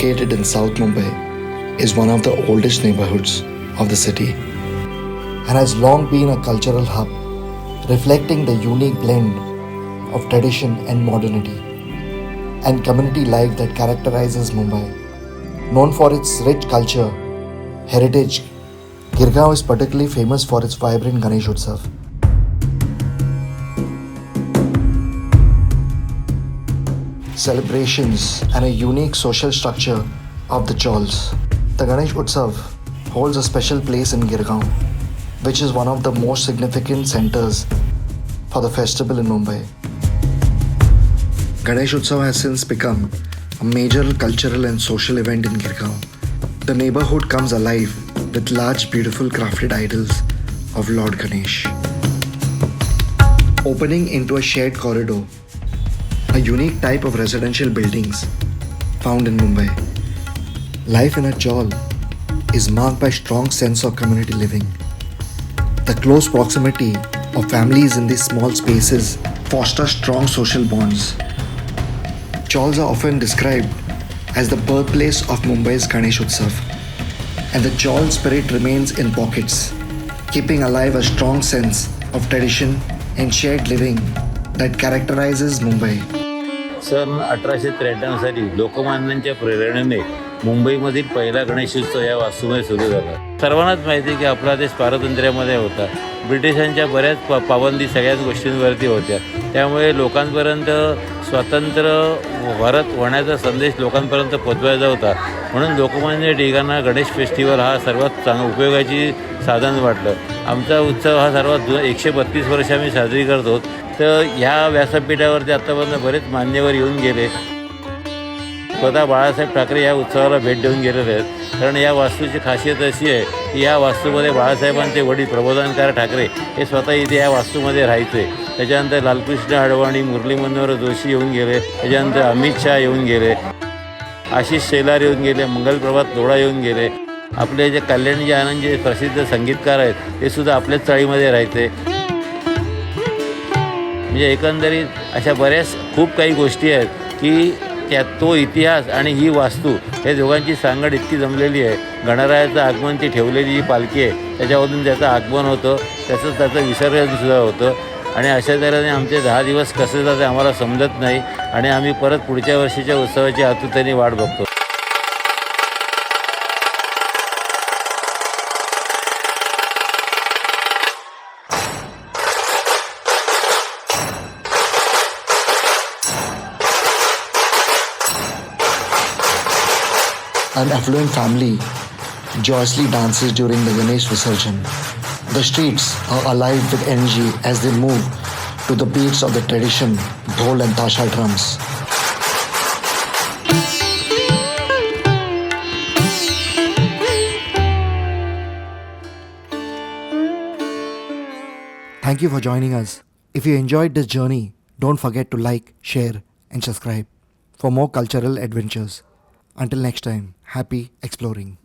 located in South Mumbai, is one of the oldest neighborhoods of the city and has long been a cultural hub, reflecting the unique blend of tradition and modernity and community life that characterizes Mumbai. Known for its rich culture, heritage, Girgaon is particularly famous for its vibrant Ganesh Utsav. Celebrations and a unique social structure of the Chauls. The Ganesh Utsav holds a special place in Girgaon, which is one of the most significant centers for the festival in Mumbai. Ganesh Utsav has since become a major cultural and social event in Girgaon. The neighborhood comes alive with large, beautiful crafted idols of Lord Ganesh. Opening into a shared corridor, a unique type of residential buildings found in Mumbai. Life in a chawl is marked by strong sense of community living. The close proximity of families in these small spaces foster strong social bonds. Chawls are often described as the birthplace of Mumbai's Ganesh Utsav, and the chawl spirit remains in pockets, keeping alive a strong sense of tradition and shared living that characterizes Mumbai. सन 1893 साली लोकमान्यांच्या प्रेरणेने मुंबईमधील पहिला गणेशोत्सव या वास्तूमध्ये सुरू झाला. सर्वांनाच माहिती आहे की आपला देश पारतंत्र्यामध्ये होता. ब्रिटिशांच्या बऱ्याच पाबंदी सगळ्याच गोष्टींवरती होत्या. त्यामुळे लोकांपर्यंत स्वतंत्र भारत होण्याचा संदेश लोकांपर्यंत पोचवायचा होता. म्हणून लोकमान्य टिळकांना गणेश फेस्टिवल हा सर्वात चांगला उपयोगाची साधन वाटलं. आमचा उत्सव हा सर्वात 132 वर्ष आम्ही साजरी करतो. तर ह्या व्यासपीठावरती आत्तापर्यंत बरेच मान्यवर येऊन गेले. स्वतः बाळासाहेब ठाकरे या उत्सवाला भेट देऊन गेलेले आहेत. कारण या वास्तूची खासियत अशी आहे की या वास्तूमध्ये बाळासाहेबांचे वडील प्रबोधनकार ठाकरे हे स्वतः इथे या वास्तूमध्ये राहायचे. त्याच्यानंतर लालकृष्ण अडवाणी, मुरली मनोहर जोशी येऊन गेले. त्याच्यानंतर अमित शहा येऊन गेले, आशिष शेलार येऊन गेले, मंगलप्रभात लोढा येऊन गेले. आपले जे कल्याणजी आनंद जे प्रसिद्ध संगीतकार आहेत ते सुद्धा आपल्याच चाळीमध्ये राहायचे. म्हणजे एकंदरीत अशा बऱ्याच खूप काही गोष्टी आहेत की त्यात तो इतिहास आणि ही वास्तू हे दोघांची सांगड इतकी जमलेली आहे. गणरायाचं आगमन ती ठेवलेली जी पालखी आहे त्याच्यामधून त्याचं आगमन होतं, त्याचं विसर्जनसुद्धा होतं. आणि अशा तऱ्हेने आमचे 10 दिवस कसे जाते आम्हाला समजत नाही आणि आम्ही परत पुढच्या वर्षीच्या उत्सवाची आतुरतेने वाट बघतो. An affluent family joyously dances during the Ganesh Visarjan. The streets are alive with energy as they move to the beats of the tradition, dhol and tasha drums. Thank you for joining us. If you enjoyed this journey, don't forget to like, share, and subscribe for more cultural adventures. Until next time, happy exploring.